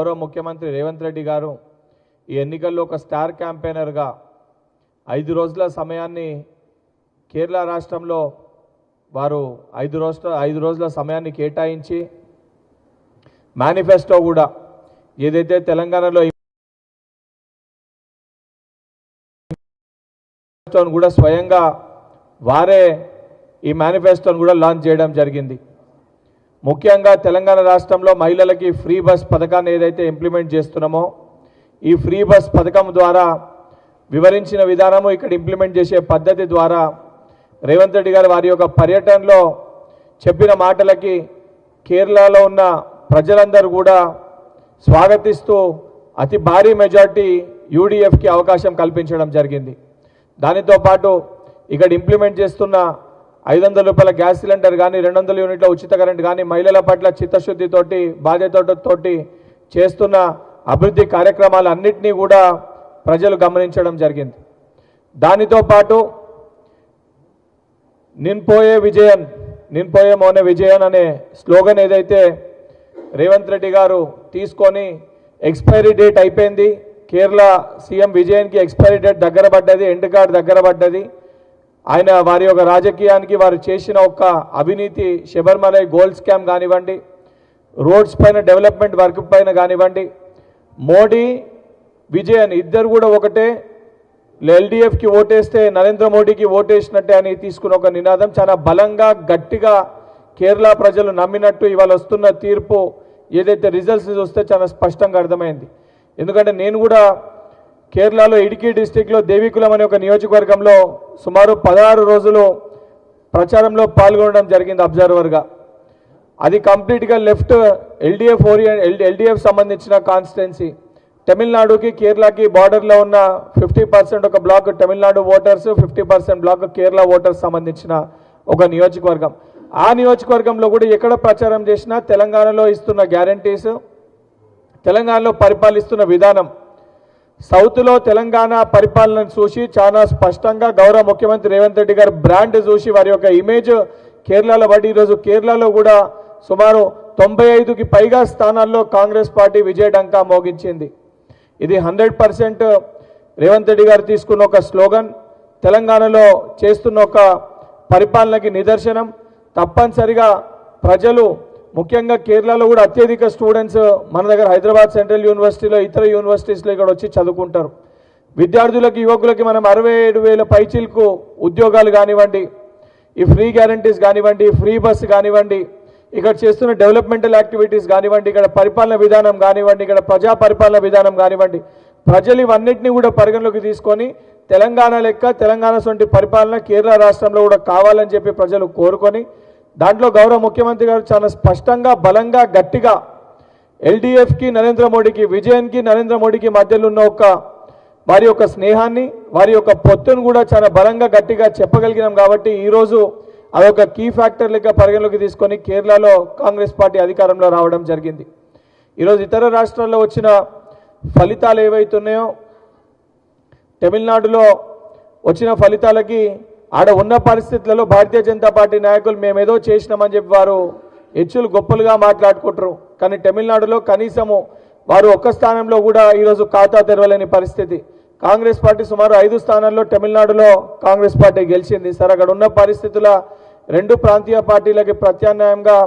గౌరవ ముఖ్యమంత్రి రేవంత్ రెడ్డి గారు ఈ ఎన్నికల్లో ఒక స్టార్ క్యాంపెయినర్గా 5 రోజుల సమయాన్ని కేరళ రాష్ట్రంలో వారు 5 రోజుల సమయాన్ని కేటాయించి మేనిఫెస్టో కూడా ఏదైతే తెలంగాణలో కూడా స్వయంగా వారే ఈ మేనిఫెస్టోను కూడా లాంచ్ చేయడం జరిగింది. ముఖ్యంగా తెలంగాణ రాష్ట్రంలో మహిళలకి ఫ్రీ బస్ పథకాన్ని ఏదైతే ఇంప్లిమెంట్ చేస్తున్నామో ఈ ఫ్రీ బస్ పథకం ద్వారా వివరించిన విధానము ఇక్కడ ఇంప్లిమెంట్ చేసే పద్ధతి ద్వారా రేవంత్ రెడ్డి గారు వారి యొక్క పర్యటనలో చెప్పిన మాటలకి కేరళలో ఉన్న ప్రజలందరూ కూడా స్వాగతిస్తూ అతి భారీ మెజార్టీ యూడీఎఫ్కి అవకాశం కల్పించడం జరిగింది. దానితో పాటు ఇక్కడ ఇంప్లిమెంట్ చేస్తున్న 500 రూపాయల గ్యాస్ సిలిండర్ కానీ 200 యూనిట్ల ఉచిత కరెంట్ కానీ మహిళల పట్ల చిత్తశుద్ధితోటి బాధ్యతతోటి చేస్తున్న అభివృద్ధి కార్యక్రమాలన్నింటినీ కూడా ప్రజలు గమనించడం జరిగింది. దానితో పాటు నిన్పోయే మోనే విజయన్ అనే స్లోగన్ ఏదైతే రేవంత్ రెడ్డి గారు తీసుకొని ఎక్స్పైరీ డేట్ అయిపోయింది, కేరళ సీఎం విజయన్కి ఎక్స్పైరీ డేట్ దగ్గర పడ్డది, ఎండ్ కార్డ్ దగ్గర పడ్డది, ఆయన వారి యొక్క రాజకీయానికి వారు చేసిన ఒక అవినీతి శబరిమల గోల్డ్ స్కామ్ కానివ్వండి, రోడ్స్ పైన డెవలప్మెంట్ వర్క్ పైన కానివ్వండి, మోడీ విజయన్ ఇద్దరు కూడా ఒకటే, ఎల్డీఎఫ్కి ఓటేస్తే నరేంద్ర మోడీకి ఓటేసినట్టే అని తీసుకున్న ఒక నినాదం చాలా బలంగా గట్టిగా కేరళ ప్రజలు నమ్మినట్టు ఇవాళ వస్తున్న తీర్పు ఏదైతే రిజల్ట్స్ చూస్తే చాలా స్పష్టంగా అర్థమైంది. ఎందుకంటే నేను కూడా కేరళలో ఇడికి డిస్టిక్లో దేవికులం అనే ఒక నియోజకవర్గంలో సుమారు 16 రోజులు ప్రచారంలో పాల్గొనడం జరిగింది అబ్జర్వర్గా. అది కంప్లీట్గా లెఫ్ట్ ఎల్డీఎఫ్ సంబంధించిన కాన్స్టిట్యున్సీ. తమిళనాడుకి కేరళకి బార్డర్లో ఉన్న 50% ఒక block Tamil Nadu voters, 50% block Kerala voters సంబంధించిన ఒక నియోజకవర్గం. ఆ నియోజకవర్గంలో కూడా ఎక్కడ ప్రచారం చేసినా తెలంగాణలో ఇస్తున్న గ్యారంటీస్, తెలంగాణలో పరిపాలిస్తున్న విధానం, సౌత్లో తెలంగాణ పరిపాలనను చూసి చాలా స్పష్టంగా గౌరవ ముఖ్యమంత్రి రేవంత్ రెడ్డి గారు బ్రాండ్ చూసి వారి యొక్క ఇమేజ్ కేరళలో పడి ఈరోజు కేరళలో కూడా సుమారు 95కి పైగా స్థానాల్లో కాంగ్రెస్ పార్టీ విజయడంకా మోగించింది. ఇది 100% రేవంత్ రెడ్డి గారు తీసుకున్న ఒక స్లోగన్, తెలంగాణలో చేస్తున్న ఒక పరిపాలనకి నిదర్శనం. తప్పనిసరిగా ప్రజలు ముఖ్యంగా కేరళలో కూడా అత్యధిక స్టూడెంట్స్ మన దగ్గర హైదరాబాద్ సెంట్రల్ యూనివర్సిటీలో ఇతర యూనివర్సిటీస్లో ఇక్కడ వచ్చి చదువుకుంటారు. విద్యార్థులకి యువకులకి మనం 67,000 పైచీలకు ఉద్యోగాలు కానివ్వండి, ఈ ఫ్రీ గ్యారంటీస్ కానివ్వండి, ఫ్రీ బస్ కానివ్వండి, ఇక్కడ చేస్తున్న డెవలప్మెంటల్ యాక్టివిటీస్ కానివ్వండి, ఇక్కడ పరిపాలన విధానం కానివ్వండి, ఇక్కడ ప్రజా పరిపాలన విధానం కానివ్వండి, ప్రజలు ఇవన్నిటినీ కూడా పరిగణలోకి తీసుకొని తెలంగాణ లెక్క తెలంగాణ సొంటి పరిపాలన కేరళ రాష్ట్రంలో కూడా కావాలని చెప్పి ప్రజలు కోరుకొని దాంట్లో గౌరవ ముఖ్యమంత్రి గారు చాలా స్పష్టంగా బలంగా గట్టిగా ఎల్డీఎఫ్కి నరేంద్ర మోడీకి విజయన్కి నరేంద్ర మోడీకి మధ్యలో ఉన్న ఒక వారి యొక్క స్నేహాన్ని వారి యొక్క పొత్తును కూడా చాలా బలంగా గట్టిగా చెప్పగలిగినాం. కాబట్టి ఈరోజు అదొక కీ ఫ్యాక్టర్ లెక్క పరిగణలోకి తీసుకొని కేరళలో కాంగ్రెస్ పార్టీ అధికారంలో రావడం జరిగింది. ఈరోజు ఇతర రాష్ట్రాల్లో వచ్చిన ఫలితాలు ఏవైతున్నాయో తమిళనాడులో వచ్చిన ఫలితాలకి ఆడ ఉన్న పరిస్థితులలో భారతీయ జనతా పార్టీ నాయకులు మేమేదో చేసినామని చెప్పి వారు హెచ్చులు గొప్పలుగా మాట్లాడుకుంటారు. కానీ తమిళనాడులో కనీసము వారు ఒక్క స్థానంలో కూడా ఈరోజు ఖాతా తెరవలేని పరిస్థితి. కాంగ్రెస్ పార్టీ సుమారు 5 స్థానాల్లో తమిళనాడులో కాంగ్రెస్ పార్టీ గెలిచింది. సరే అక్కడ ఉన్న పరిస్థితుల 2 ప్రాంతీయ పార్టీలకి ప్రత్యామ్నాయంగా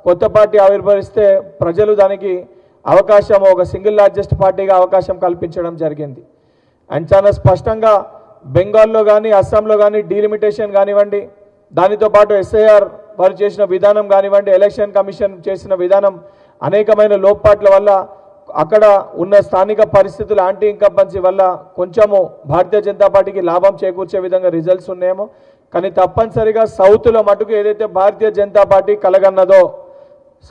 కొత్త పార్టీ ఆవిర్భవిస్తే ప్రజలు దానికి అవకాశం ఒక సింగిల్ లార్జెస్ట్ పార్టీగా అవకాశం కల్పించడం జరిగింది. అండ్ చాలా స్పష్టంగా బెంగాల్లో కానీ అస్సాంలో కానీ డీలిమిటేషన్ కానివ్వండి, దానితో పాటు ఎస్ఐఆర్ వారు చేసిన విధానం కానివ్వండి, ఎలక్షన్ కమిషన్ చేసిన విధానం అనేకమైన లోపాట్ల వల్ల అక్కడ ఉన్న స్థానిక పరిస్థితుల యాంటీ ఇన్కంబెన్సీ వల్ల కొంచెము భారతీయ జనతా పార్టీకి లాభం చేకూర్చే విధంగా రిజల్ట్స్ ఉన్నాయేమో. కానీ తప్పనిసరిగా సౌత్లో మటుకు ఏదైతే భారతీయ జనతా పార్టీ కలగన్నదో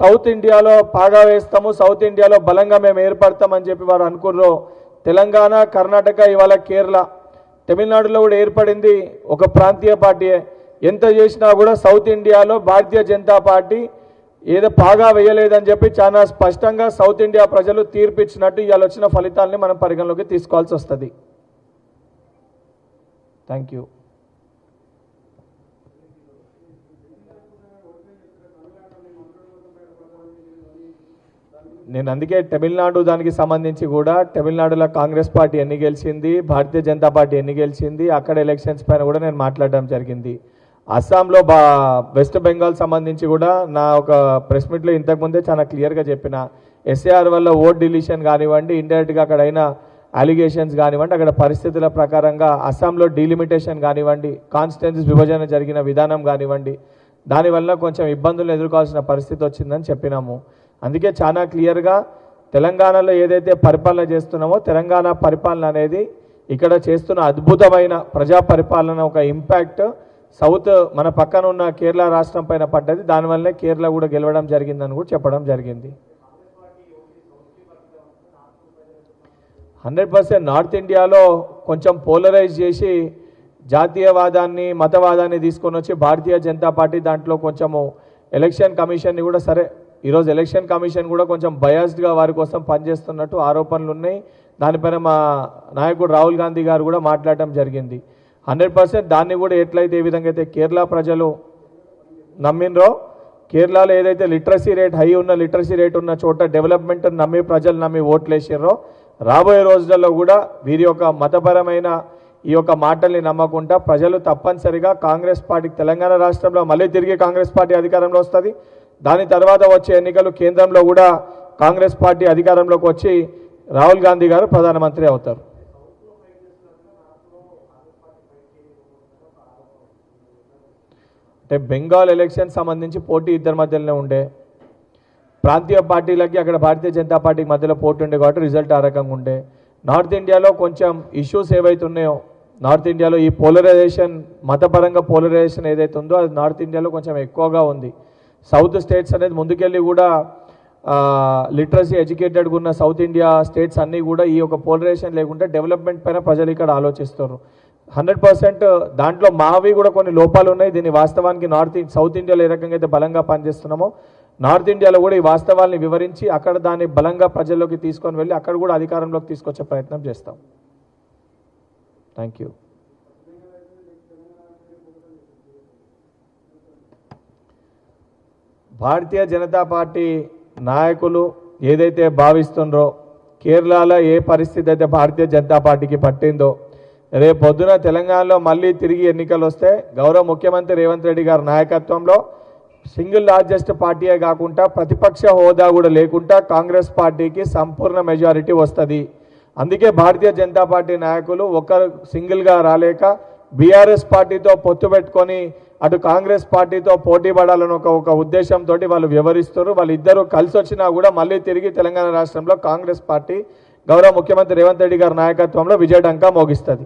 సౌత్ ఇండియాలో పాగా వేస్తాము, సౌత్ ఇండియాలో బలంగా మేము ఏర్పడతామని చెప్పి వారు అనుకుర్రో తెలంగాణ, కర్ణాటక, ఇవాళ కేరళ, తమిళనాడులో కూడా ఏర్పడింది ఒక ప్రాంతీయ పార్టీయే. ఎంత చేసినా కూడా సౌత్ ఇండియాలో భారతీయ జనతా పార్టీ ఏదో పాగా వేయలేదని చెప్పి చాలా స్పష్టంగా సౌత్ ఇండియా ప్రజలు తీర్పిచ్చినట్టు ఇవాళ వచ్చిన ఫలితాలని మనం పరిగణలోకి తీసుకోవాల్సి వస్తుంది. Thank you. నేను అందుకే తమిళనాడు దానికి సంబంధించి కూడా తమిళనాడులో కాంగ్రెస్ పార్టీ ఎన్ని గెలిచింది, భారతీయ జనతా పార్టీ ఎన్ని గెలిచింది, అక్కడ ఎలక్షన్స్ పైన కూడా నేను మాట్లాడడం జరిగింది. అస్సాంలో వెస్ట్ బెంగాల్ సంబంధించి కూడా నా ఒక ప్రెస్ మీట్లో ఇంతకుముందే చాలా క్లియర్గా చెప్పిన, ఎస్ఏఆర్ వల్ల ఓట్ డిలీషన్ కానివ్వండి, ఇండైరెక్ట్గా అక్కడ అయిన అలిగేషన్స్ కానివ్వండి, అక్కడ పరిస్థితుల ప్రకారంగా అస్సాంలో డీలిమిటేషన్ కానివ్వండి, కాన్స్టిట్యున్సీస్ విభజన జరిగిన విధానం కానివ్వండి, దానివల్ల కొంచెం ఇబ్బందులు ఎదుర్కోవాల్సిన పరిస్థితి వచ్చిందని చెప్పినాము. అందుకే చాలా క్లియర్గా తెలంగాణలో ఏదైతే పరిపాలన చేస్తున్నామో తెలంగాణ పరిపాలన అనేది ఇక్కడ చేస్తున్న అద్భుతమైన ప్రజా పరిపాలన ఒక ఇంపాక్ట్ సౌత్ మన పక్కన ఉన్న కేరళ రాష్ట్రం పైన పడ్డది. దానివల్లనే కేరళ కూడా గెలవడం జరిగిందని కూడా చెప్పడం జరిగింది. 100% నార్త్ ఇండియాలో కొంచెం పోలరైజ్ చేసి జాతీయవాదాన్ని మతవాదాన్ని తీసుకొని వచ్చి భారతీయ జనతా పార్టీ దాంట్లో కొంచెము ఎలక్షన్ కమిషన్ని కూడా సరే ఈరోజు ఎలక్షన్ కమిషన్ కూడా కొంచెం బయాస్డ్గా వారి కోసం పనిచేస్తున్నట్టు ఆరోపణలు ఉన్నాయి. దానిపైన మా నాయకుడు రాహుల్ గాంధీ గారు కూడా మాట్లాడటం జరిగింది. 100% దాన్ని కూడా ఎట్లయితే ఏ విధంగా అయితే కేరళ ప్రజలు నమ్మినరో, కేరళలో ఏదైతే లిటరసీ రేట్ హై ఉన్న లిటరసీ రేట్ ఉన్న చోట డెవలప్మెంట్ నమ్మి ప్రజలు నమ్మి ఓట్లు వేసారో, రాబోయే రోజులలో కూడా వీరి యొక్క మతపరమైన ఈ యొక్క మాటల్ని నమ్మకుండా ప్రజలు తప్పనిసరిగా కాంగ్రెస్ పార్టీకి తెలంగాణ రాష్ట్రంలో మళ్ళీ తిరిగి కాంగ్రెస్ పార్టీ అధికారంలో వస్తుంది. దాని తర్వాత వచ్చే ఎన్నికలు కేంద్రంలో కూడా కాంగ్రెస్ పార్టీ అధికారంలోకి వచ్చి రాహుల్ గాంధీ గారు ప్రధానమంత్రి అవుతారు. అంటే బెంగాల్ ఎలక్షన్ సంబంధించి పోటీ ఇద్దరి మధ్యలోనే ఉండే, ప్రాంతీయ పార్టీలకి అక్కడ భారతీయ జనతా పార్టీకి మధ్యలో పోటీ ఉండే కాబట్టి రిజల్ట్ ఆ రకంగా ఉండే. నార్త్ ఇండియాలో కొంచెం ఇష్యూస్ ఏవైతే ఉన్నాయో, నార్త్ ఇండియాలో ఈ పోలరైజేషన్ మతపరంగా పోలరైజేషన్ ఏదైతే ఉందో అది నార్త్ ఇండియాలో కొంచెం ఎక్కువగా ఉంది. సౌత్ స్టేట్స్ అనేది ముందుకెళ్ళి కూడా లిటరసీ ఎడ్యుకేటెడ్గా ఉన్న సౌత్ ఇండియా స్టేట్స్ అన్నీ కూడా ఈ యొక్క పోలరైజేషన్ లేకుంటే డెవలప్మెంట్ పైన ప్రజలు ఇక్కడ ఆలోచిస్తారు. 100% దాంట్లో మావి కూడా కొన్ని లోపాలు ఉన్నాయి. దీన్ని వాస్తవానికి సౌత్ ఇండియాలో ఏ రకంగా అయితే బలంగా పనిచేస్తున్నామో నార్త్ ఇండియాలో కూడా ఈ వాస్తవాల్ని వివరించి అక్కడ దాన్ని బలంగా ప్రజల్లోకి తీసుకొని వెళ్ళి అక్కడ కూడా అధికారంలోకి తీసుకొచ్చే ప్రయత్నం చేస్తాం. Thank you. Bharatiya Janata party నాయకులు ఏదైతే భావిస్తుండ్రో, కేరళలో ఏ పరిస్థితి అయితే భారతీయ జనతా పార్టీకి పట్టిందో, రేపు పొద్దున తెలంగాణలో మళ్ళీ తిరిగి ఎన్నికలు వస్తే గౌరవ ముఖ్యమంత్రి రేవంత్ రెడ్డి గారి నాయకత్వంలో సింగిల్ లార్జెస్ట్ పార్టీయే కాకుండా ప్రతిపక్ష హోదా కూడా లేకుండా కాంగ్రెస్ పార్టీకి సంపూర్ణ మెజారిటీ వస్తుంది. అందుకే భారతీయ జనతా పార్టీ నాయకులు ఒకరు సింగిల్గా రాలేక బీఆర్ఎస్ పార్టీతో పొత్తు పెట్టుకొని అటు కాంగ్రెస్ పార్టీతో పోటీ పడాలని ఒక ఉద్దేశంతో వాళ్ళు వ్యవహరిస్తారు. వాళ్ళిద్దరూ కలిసి వచ్చినా కూడా మళ్ళీ తిరిగి తెలంగాణ రాష్ట్రంలో కాంగ్రెస్ పార్టీ గౌరవ ముఖ్యమంత్రి రేవంత్ రెడ్డి గారి నాయకత్వంలో విజయడంకా మోగిస్తుంది.